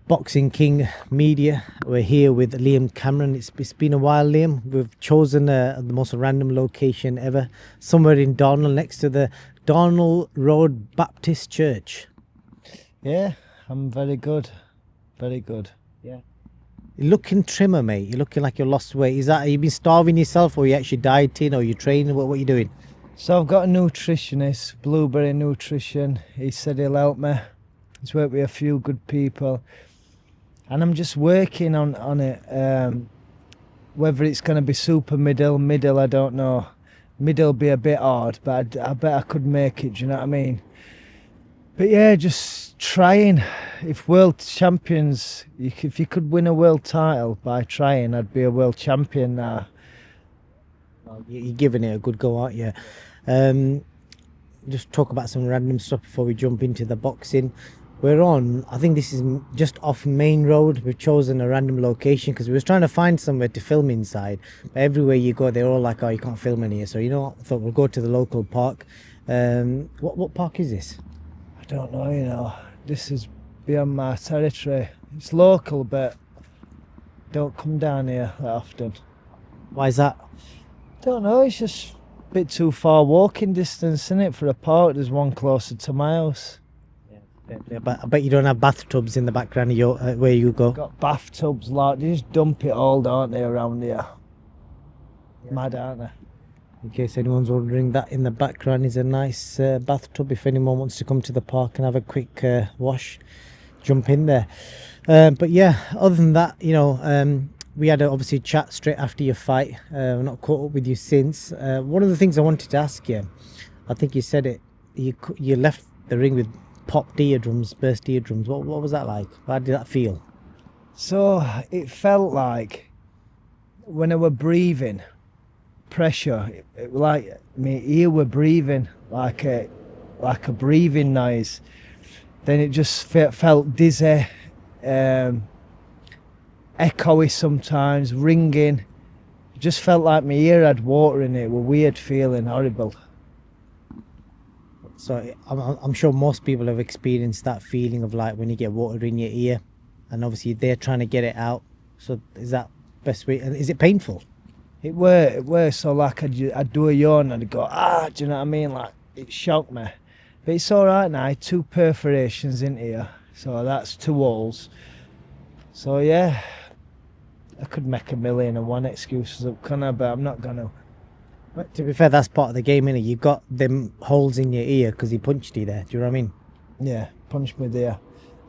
Boxing King Media. We're here with Liam Cameron. It's been a while, Liam. We've chosen the most random location ever, somewhere in Darnell, next to the Darnell Road Baptist Church. Yeah, I'm very good. Very good. Yeah. You're looking trimmer, mate. You're looking like you lost weight. Is that, have you been starving yourself, or you actually dieting, or you training? What are you doing? So I've got a nutritionist, Blueberry Nutrition. He said he'll help me. He's worked with a few good people. And I'm just working on it. Whether it's going to be super middle, I don't know. Middle be a bit hard, but I bet I could make it, do you know what I mean? But yeah, just trying. If world champions, if you could win a world title by trying, I'd be a world champion now. Well, you're giving it a good go, aren't you? Just talk about some random stuff before we jump into the boxing. We're on, I think this is just off Main Road. We've chosen a random location because we was trying to find somewhere to film inside. But everywhere you go, they're all like, oh, you can't film in here. So, you know what? I thought we'll go to the local park. What park is this? I don't know, you know. This is beyond my territory. It's local, but don't come down here that often. Why is that? Don't know, it's just a bit too far walking distance, isn't it, for a park? There's one closer to my house. Yeah, but I bet you don't have bathtubs in the background of your where you go. Got bathtubs, like they just dump it all, don't they, around here? Yeah. Mad, aren't they? In case anyone's wondering, that in the background is a nice bathtub. If anyone wants to come to the park and have a quick wash, jump in there. But yeah, other than that, you know, we had a obviously chat straight after your fight. I've not caught up with you since. One of the things I wanted to ask you, I think you said it, you left the ring with popped eardrums, burst eardrums. What was that like? How did that feel? So it felt like when I were breathing, pressure, it like my ear were breathing like a breathing noise. Then it just felt dizzy, echoey sometimes, ringing. It just felt like my ear had water in it. It was a weird feeling, horrible. So I'm sure most people have experienced that feeling of like when you get water in your ear, and obviously they're trying to get it out. So is that best way? And is it painful? It were. So like I'd do a yawn and I'd go, do you know what I mean? Like it shocked me. But it's all right now. I had 2 perforations in here, so that's 2 holes. So yeah, I could make 1,000,001 excuses up, can I? But I'm not gonna. But to be fair, that's part of the game, innit? You got them holes in your ear because he punched you there. Do you know what I mean? Yeah, punched me there.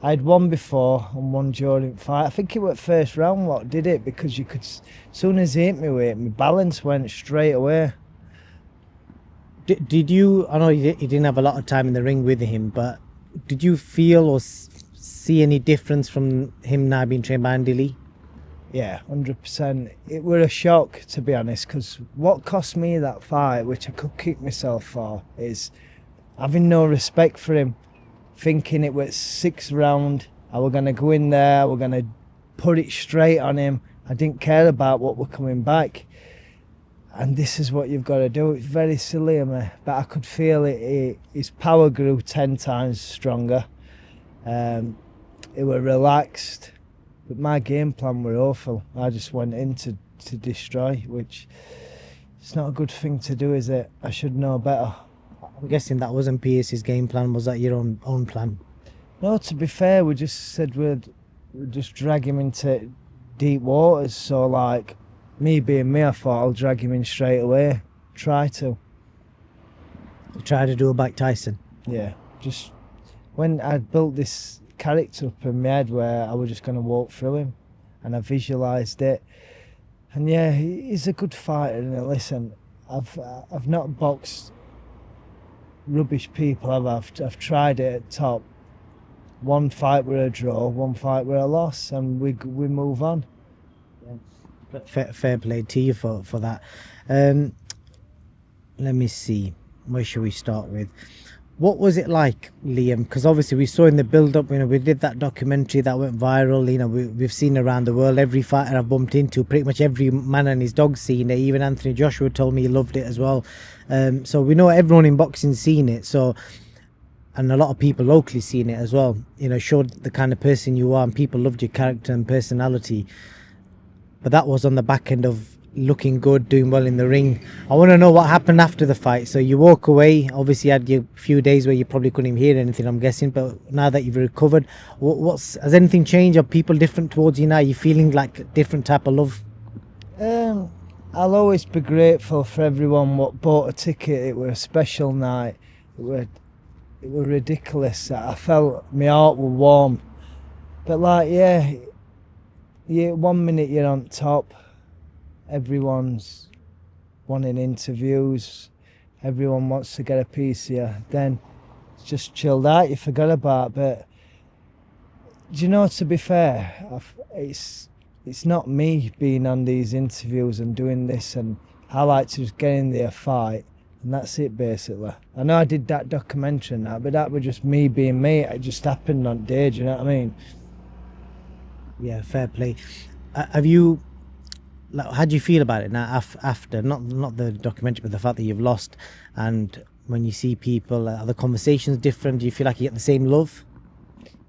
I had 1 before and 1 during the fight. I think it was first round what did it, because you could, as soon as he hit me with it, my balance went straight away. Did you, I know you didn't have a lot of time in the ring with him, but did you feel or see any difference from him now being trained by Andy Lee? Yeah, 100%. It were a shock, to be honest, because what cost me that fight, which I could kick myself for, is having no respect for him, thinking it was 6th round, I were going to go in there, I were going to put it straight on him. I didn't care about what were coming back. And this is what you've got to do. It's very silly of me, but I could feel it. His power grew 10 times stronger. It were relaxed. But my game plan were awful. I just went in to destroy, which it's not a good thing to do, is it? I should know better. I'm guessing that wasn't Pierce's game plan. Was that your own plan? No, to be fair, we just said we'd just drag him into deep waters. So like, me being me, I thought I'll drag him in straight away. Try to. You try to do a Mike Tyson? Yeah, just when I built this character up in my head where I was just going to walk through him, and I visualised it. And yeah, he's a good fighter. And listen, I've not boxed rubbish people. I've tried it at top. 1 fight were a draw, 1 fight were a loss, and we move on. Fair play to you for that. Let me see. Where should we start with? What was it like, Liam? Because obviously we saw in the build-up, you know, we did that documentary that went viral. You know, we've seen around the world. Every fighter I've bumped into, pretty much every man and his dog's seen it. Even Anthony Joshua told me he loved it as well. So we know everyone in boxing's seen it. So and a lot of people locally seen it as well. You know, showed the kind of person you are, and people loved your character and personality. But that was on the back end of looking good, doing well in the ring. I want to know what happened after the fight. So you walk away. Obviously, you had your few days where you probably couldn't even hear anything, I'm guessing. But now that you've recovered, has anything changed? Are people different towards you now? Are you feeling like a different type of love? I'll always be grateful for everyone what bought a ticket. It was a special night. It was ridiculous. I felt my heart was warm. But like, yeah, 1 minute you're on top. Everyone's wanting interviews. Everyone wants to get a piece of you. Then it's just chilled out. You forgot about it. But do you know, to be fair, it's not me being on these interviews and doing this, and I like to just get in there, fight, and that's it basically. I know I did that documentary and that, but that was just me being me. It just happened on day, do you know what I mean? Yeah, fair play. Have you, like, how do you feel about it now after, not the documentary, but the fact that you've lost, and when you see people, are the conversations different? Do you feel like you get the same love?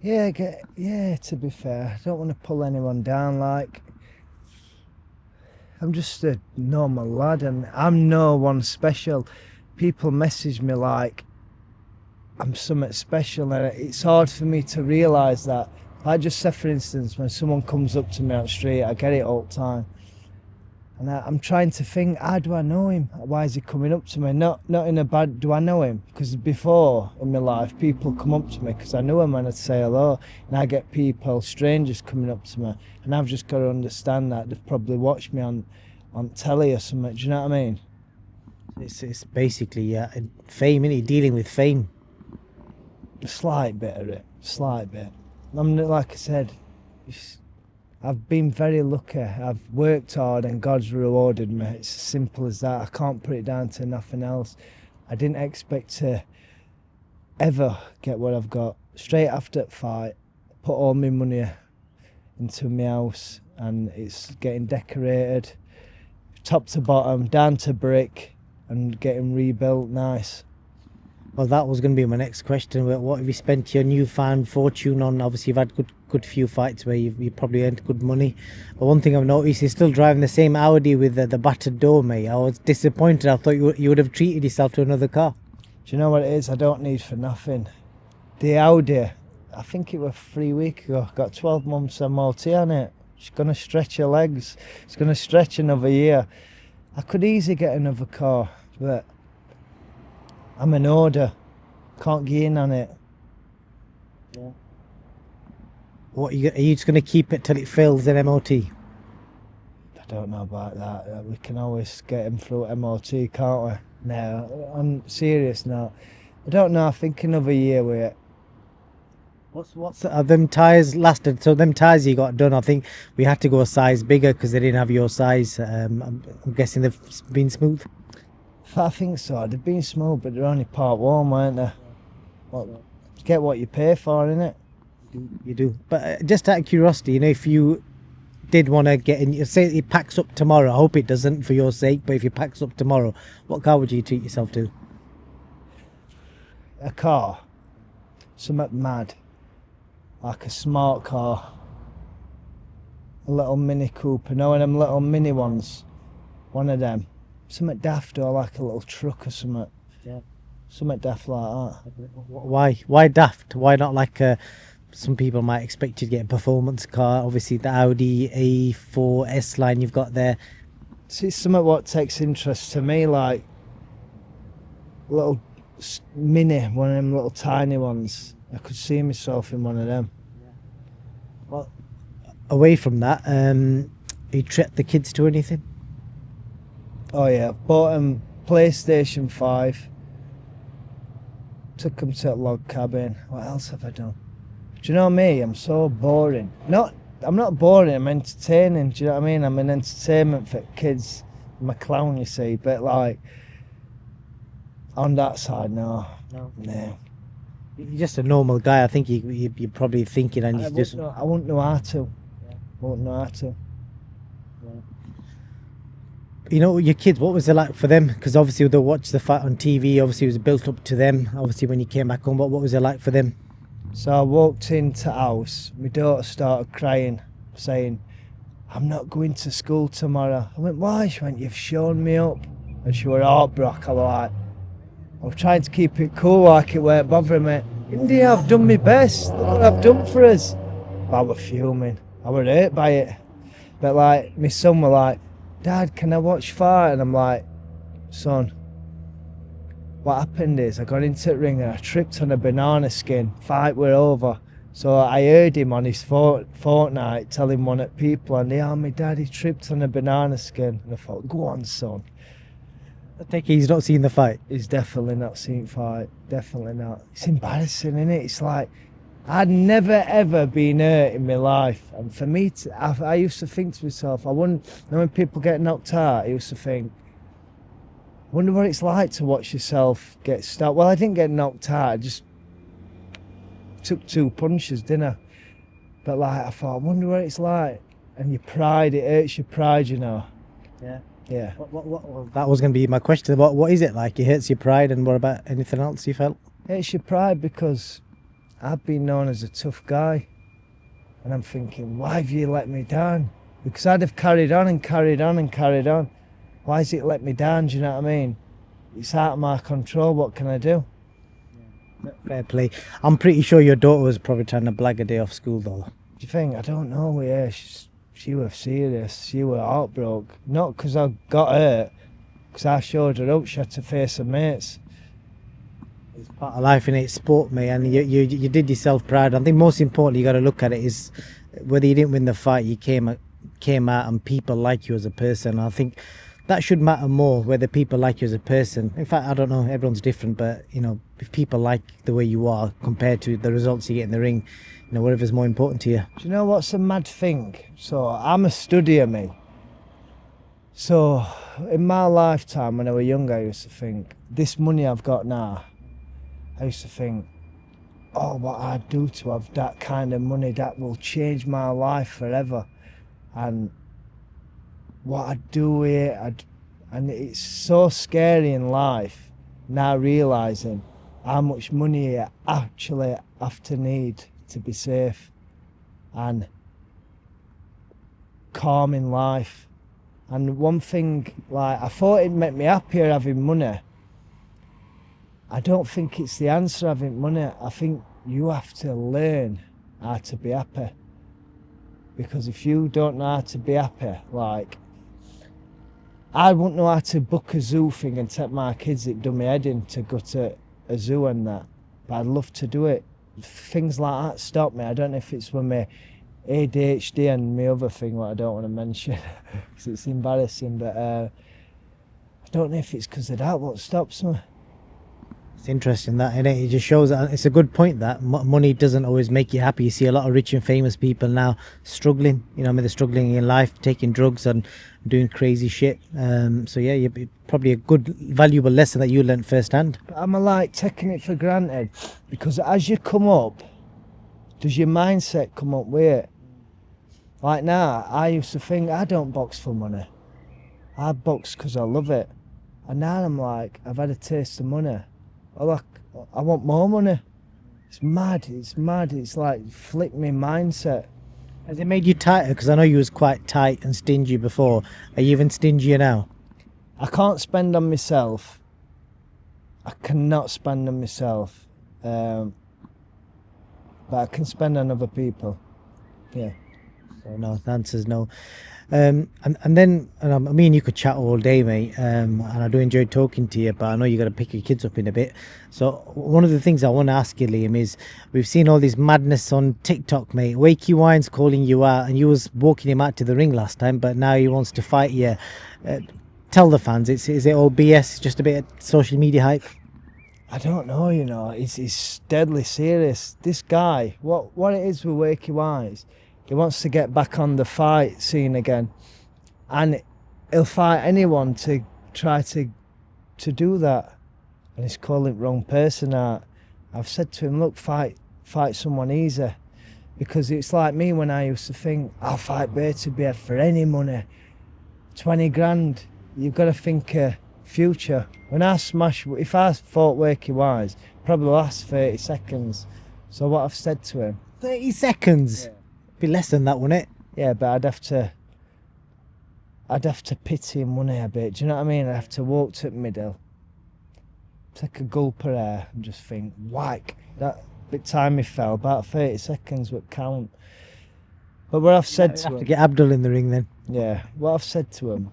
Yeah, to be fair, I don't want to pull anyone down. Like, I'm just a normal lad and I'm no one special. People message me like I'm something special, and it's hard for me to realise that. Like, just say for instance, when someone comes up to me on the street, I get it all the time. And I'm trying to think, how do I know him? Why is he coming up to me? Not in a bad, do I know him? Because before in my life, people come up to me because I knew him and I'd say hello. And I get people, strangers coming up to me. And I've just got to understand that they've probably watched me on telly or something. Do you know what I mean? It's basically fame, innit? Dealing with fame. A slight bit of it, slight bit. Like I said, I've been very lucky. I've worked hard and God's rewarded me. It's as simple as that. I can't put it down to nothing else. I didn't expect to ever get what I've got. Straight after the fight, put all my money into my house and it's getting decorated, top to bottom, down to brick, and getting rebuilt nice. Well, that was going to be my next question. What have you spent your newfound fortune on? Obviously, you've had good few fights where you probably earned good money. But one thing I've noticed, you're still driving the same Audi with the battered door, mate. I was disappointed. I thought you would have treated yourself to another car. Do you know what it is? I don't need for nothing. The Audi, I think it was 3 weeks ago, got 12 months MOT on it. It's going to stretch your legs. It's going to stretch another year. I could easily get another car, but I'm an order. Can't get in on it. Yeah. What, are you just going to keep it till it fails an MOT? I don't know about that. We can always get him through MOT, can't we? No, I'm serious now. I don't know. I think another year with it. What's them tyres lasted? So them tyres you got done, I think we had to go a size bigger because they didn't have your size. I'm guessing they've been smooth. I think so. They've been smooth, but they're only part warm, weren't they? Well, get what you pay for, innit? You do. But just out of curiosity, you know, if you did want to get in, say it packs up tomorrow, I hope it doesn't for your sake, but if it packs up tomorrow, what car would you treat yourself to? A car. Something mad. Like a smart car. A little Mini Cooper. No, one of them little mini ones. One of them. Something daft, or like a little truck or something. Yeah. Something daft like that. Why daft? Why not like some people might expect you to get a performance car? Obviously the Audi A4 S line you've got there. See, something what takes interest to me, like little mini, one of them little tiny ones. I could see myself in one of them. Well, away from that, you treat the kids to anything? Oh yeah, bought them PlayStation 5. Took them to a log cabin. What else have I done? Do you know me? I'm so boring. I'm not boring, I'm entertaining, do you know what I mean? I'm an entertainment for kids. I'm a clown, you see, but like, on that side, no. You're just a normal guy. I think you're probably thinking, and I wouldn't know how to. Yeah. I wouldn't know how to. Yeah. you know, your kids, what was it like for them? Because obviously they'll watch the fight on TV. Obviously, it was built up to them. Obviously, when you came back home, what was it like for them? So I walked into the house, my daughter started crying, saying, I'm not going to school tomorrow. I went, why? She went, you've shown me up. And she were heartbroken. I was trying to keep it cool, like it weren't bothering me. India, I've done my best. Look what I've done for us. But I was fuming. I was hurt by it. But like, my son were like, Dad, can I watch fight? And I'm like, son, what happened is I got into the ring and I tripped on a banana skin. Fight were over. So I heard him on his fortnight telling one of the people, and my daddy tripped on a banana skin. And I thought, go on, son. I take it he's not seen the fight. He's definitely not seen fight. Definitely not. It's embarrassing, isn't it? It's like, I'd never ever been hurt in my life. And for me, I used to think to myself, I wouldn't, you know, when people get knocked out, I used to think, I wonder what it's like to watch yourself get stabbed. Well, I didn't get knocked out. I just took 2 punches, didn't I? But like, I thought, I wonder what it's like. And your pride, it hurts your pride, you know. Yeah. Yeah. Well, that was going to be my question. What is it like? It hurts your pride, and what about anything else you felt? It hurts your pride because I've been known as a tough guy. And I'm thinking, why have you let me down? Because I'd have carried on and carried on and carried on. Why has it let me down? Do you know what I mean? It's out of my control. What can I do? Fair play. I'm pretty sure your daughter was probably trying to blag a day off school though. Do you think? I don't know. Yeah, she was serious. She was heartbroken. Not because I got hurt, because I showed her up. She had to face her mates. It's part of life, and it's sport, mate. And you did yourself proud. I think most importantly, you got to look at it is whether you didn't win the fight, you came out and people like you as a person. I think that should matter more, whether people like you as a person. In fact, I don't know, everyone's different, but you know, if people like the way you are compared to the results you get in the ring, you know, whatever's more important to you. Do you know what's a mad thing? So I'm a studier, me. So in my lifetime, when I was young, I used to think, this money I've got now, I used to think, oh, what I'd do to have that kind of money, that will change my life forever. And what I'd do with it, and it's so scary in life now realising how much money you actually have to need to be safe and calm in life. And one thing, like, I thought it'd make me happier having money. I don't think it's the answer, having money. I think you have to learn how to be happy. Because if you don't know how to be happy, like, I wouldn't know how to book a zoo thing and take my kids that done my head in to go to a zoo and that. But I'd love to do it. Things like that stop me. I don't know if it's with my ADHD and my other thing, what I don't want to mention, because it's embarrassing, but I don't know if it's because of that what stops me. It's interesting that, and it just shows that it's a good point that money doesn't always make you happy. You see a lot of rich and famous people now struggling, you know, I mean, they're struggling in life, taking drugs and doing crazy shit. So yeah, probably a good, valuable lesson that you learned firsthand. But I'm like taking it for granted, because as you come up, does your mindset come up with it? Like now, I used to think, I don't box for money. I box because I love it. And now I'm like, I've had a taste of money. I want more money. It's mad, it's like flip my mindset. Has it made you tighter? Because I know you was quite tight and stingy before. Are you even stingier now? I can't spend on myself. I cannot spend on myself. But I can spend on other people. Yeah. So no, the answer's no. And then me and you could chat all day, mate, and I do enjoy talking to you, but I know you got to pick your kids up in a bit. So one of the things I want to ask you, Liam, is we've seen all this madness on TikTok, mate. Wakey Wine's calling you out, and you was walking him out to the ring last time, but now he wants to fight you. Tell the fans, is it all BS, just a bit of social media hype? I don't know, you know, it's deadly serious. This guy, what it is with Wakey Wise, he wants to get back on the fight scene again, and he'll fight anyone to try to do that. And he's calling it wrong person out. I've said to him, look, fight someone easy, because it's like me when I used to think, I'll fight Bertie Beard for any money, 20 grand. you've got to think future. When I smash, if I fought Wakey Wise, probably last 30 seconds. So what I've said to him, 30 seconds? Yeah. Be less than that, wouldn't it? yeah, but I'd have to pity him, wouldn't I, a bit? Do you know what I mean? I'd have to walk to the middle, take a gulp of air and just think, whack. That bit time he fell, about 30 seconds would count. But what I've said You'd to have him, to get Abdul in the ring then. yeah, what I've said to him,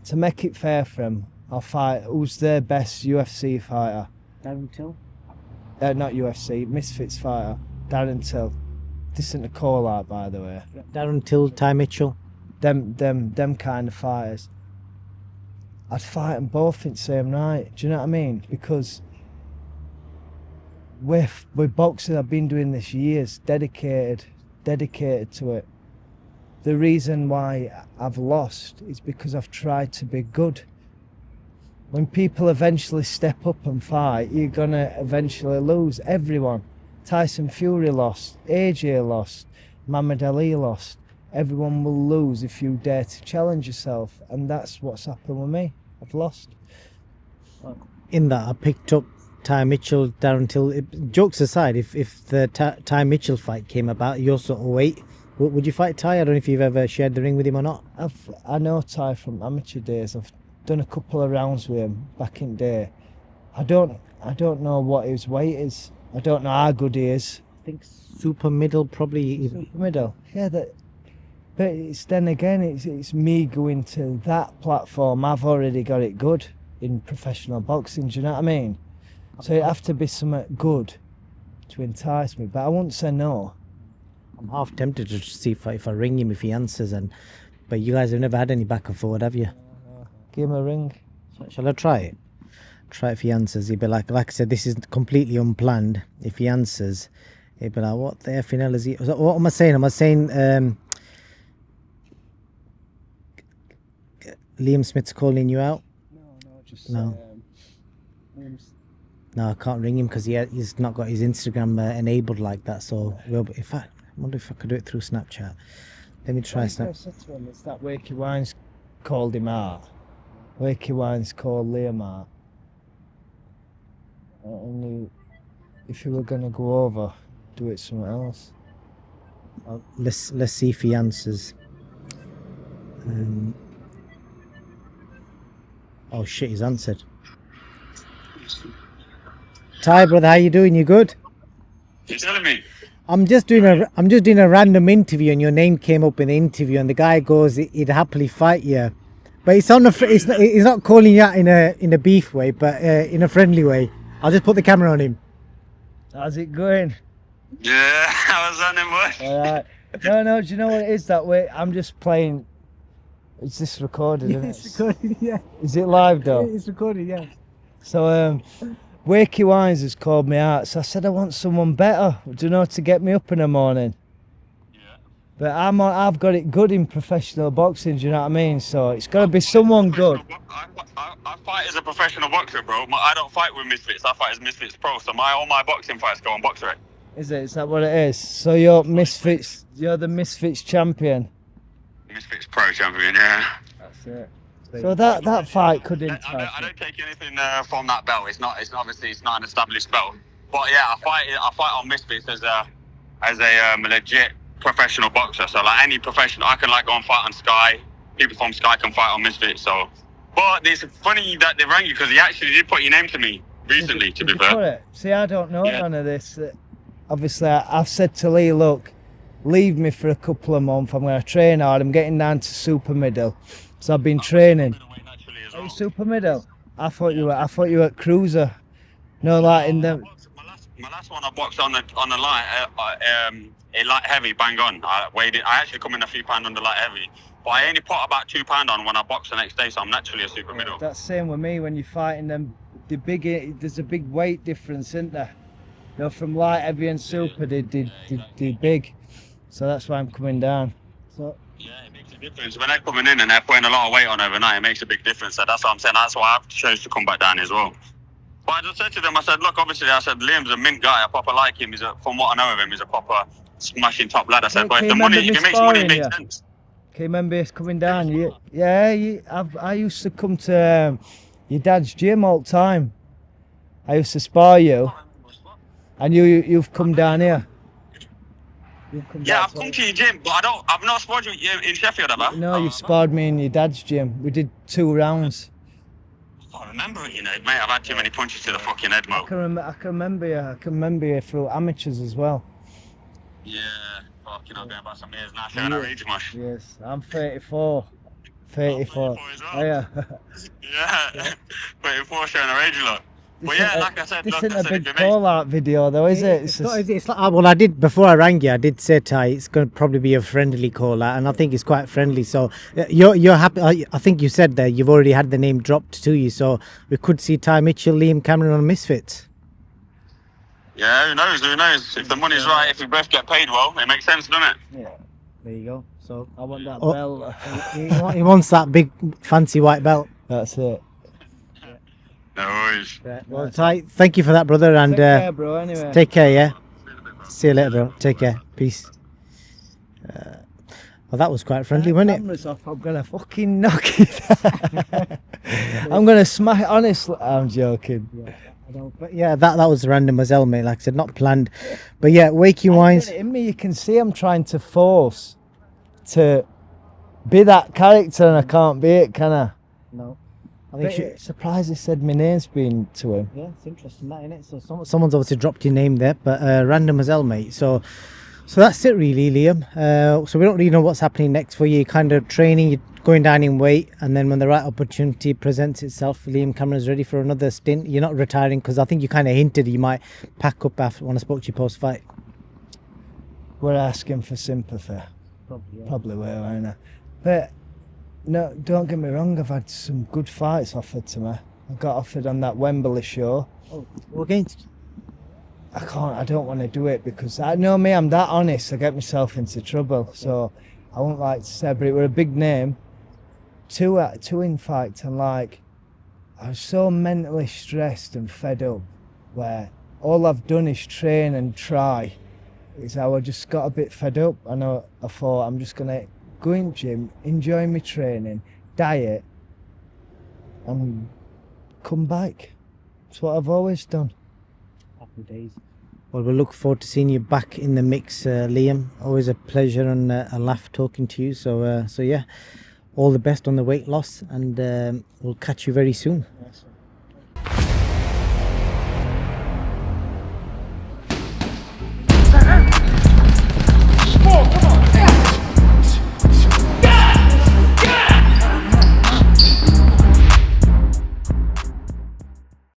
to make it fair for him, I'll fight who's their best UFC fighter. Darren Till? Not UFC, Misfits fighter, Darren Till. Decent to call out, by the way. Darren Till, Ty Mitchell. Them kind of fighters. I'd fight them both in the same night. Do you know what I mean? Because with boxing, I've been doing this years, dedicated to it. The reason why I've lost is because I've tried to be good. When people eventually step up and fight, you're gonna eventually lose. Everyone. Tyson Fury lost, AJ lost, Muhammad Ali lost. Everyone will lose if you dare to challenge yourself, and that's what's happened with me. I've lost. In that, I picked up Ty Mitchell, Darren Till. Jokes aside, if the Ty Mitchell fight came about, your sort of weight, would you fight Ty? I don't know if you've ever shared the ring with him or not. I know Ty from amateur days. I've done a couple of rounds with him back in the day. I don't know what his weight is. I don't know how good he is. I think super middle, probably. Super middle, yeah. But it's then again, it's me going to that platform. I've already got it good in professional boxing. Do you know what I mean? So it have to be something good to entice me. But I won't say no. I'm half tempted to see if I ring him if he answers. But you guys have never had any back and forward, have you? Give him a ring. Shall I try it? Try if he answers. He'd be like I said, this is completely unplanned. If he answers, he'd be like, what the effing hell is he? What am I saying? Am I saying Liam Smith's calling you out? No, just no. No, I can't ring him because he's not got his Instagram enabled like that. So, in fact, I wonder if I could do it through Snapchat. Let me try Snapchat. I said to him, it's that Wakey Wines called him out. Wakey Wines called Liam out. And if you were going to go over, do it somewhere else. Let's see if he answers. Oh shit, he's answered. Ty, brother, how you doing? You good? You telling me? I'm just doing a random interview, and your name came up in the interview, and the guy goes, he'd happily fight you, but he's not calling you out in a beef way, but in a friendly way. I'll just put the camera on him. How's it going? Yeah, I was on him, boy. Alright. No, do you know what it is that way? I'm just playing. Is this recorded? Yeah, it's recorded, yeah. Is it live though? It's recorded, yeah. So Wakey Wines has called me out, so I said I want someone better, do you know, to get me up in the morning. Yeah. But I've got it good in professional boxing, do you know what I mean? So it's got to be someone good. I fight as a professional boxer, bro. I don't fight with Misfits. I fight as Misfits Pro. So all my boxing fights go on BoxRec. Is it? Is that what it is? So you're Misfits. You're the Misfits champion. Misfits Pro champion, yeah. That's it. So that fight could entice I don't take anything from that belt. It's not an established belt. But yeah, I fight on Misfits as a legit professional boxer. So like any professional, I can like go and fight on Sky. People from Sky can fight on Misfits. So, but it's funny that they rang you because he actually did put your name to me recently. To be fair. See, I don't know none of this. Obviously, I've said to Lee, look, leave me for a couple of months. I'm going to train hard. I'm getting down to super middle. So I've been training. Are you super middle? I thought you were at cruiser. No, like in the. My last one I boxed on the light, a light heavy, bang on. I actually come in a few pounds under light heavy, but I only put about £2 on when I box the next day, so I'm naturally a super middle. That's same with me when you're fighting them. There's a big weight difference, isn't there? You know, from light heavy and super, they big. So that's why I'm coming down. So. Yeah, it makes a difference. When they're coming in and they're putting a lot of weight on overnight, it makes a big difference. So that's what I'm saying. That's why I chose to come back down as well. But I just said to them, I said, look, obviously, I said, Liam's a mint guy. I proper like him. From what I know of him, he's a proper smashing top lad. I said, but if the money, if he makes money, it makes sense. Can you remember us coming down? I used to come to your dad's gym all the time. I used to spar you, and you've come down here. Yeah, I've come to your gym, but I've not sparred you in Sheffield, have I? No, you've sparred me in your dad's gym. We did 2 rounds. I can't remember it, you know, mate. I've had too many punches to the fucking head, Mo. I can remember you. I can remember you through amateurs as well. Yeah, fucking, I've been about some years now, showing our age, much. Yes, I'm 34. 34. as well. Oh, yeah. Yeah, 34 showing our age a lot. But yeah, like I said, this look, isn't I a said, big if call out video though, is it? It's like, well, I did before I rang you. I did say Ty, it's going to probably be a friendly call out, and I think it's quite friendly. So you're happy. I think you said that you've already had the name dropped to you, so we could see Ty Mitchell, Liam Cameron on Misfits. Yeah, who knows? Who knows? If the money's right, if we both get paid well, it makes sense, doesn't it? Yeah. There you go. So I want that belt. he wants that big fancy white belt. That's it. No worries. Well, Ty, thank you for that, brother, and Take care, bro. Anyway. take care. Yeah. See you later, bro. Take care. Peace. Well, that was quite friendly, wasn't it? Camera's off. I'm gonna fucking knock it. I'm gonna smash. Honestly, I'm joking. But yeah, that was random as hell, mate. Like I said, not planned. But yeah, Wakey Wines. In me, you can see I'm trying to force to be that character, and I can't be it, can I? No. I But think surprised he said my name's been to him. yeah, it's interesting that, innit? So someone's obviously dropped your name there, but random as hell, mate. So that's it really, Liam. So we don't really know what's happening next for you. You're kind of training, you're going down in weight, and then when the right opportunity presents itself, Liam Cameron's ready for another stint. You're not retiring, because I think you kind of hinted you might pack up after when I spoke to you post-fight. We're asking for sympathy. Probably, yeah. Probably will, aren't I? But no, don't get me wrong. I've had some good fights offered to me. I got offered on that Wembley show. Oh, well, against? I can't. I don't want to do it because I know me. I'm that honest. I get myself into trouble. So I won't like to say, but it were a big name. Two in fact, and like I was so mentally stressed and fed up, where all I've done is train and try. Is how I just got a bit fed up. I thought I'm just gonna go in gym, enjoy my training, diet, and come back. It's what I've always done. Happy days. Well, we'll look forward to seeing you back in the mix, Liam. Always a pleasure and a laugh talking to you. So yeah, all the best on the weight loss, and we'll catch you very soon. Yes.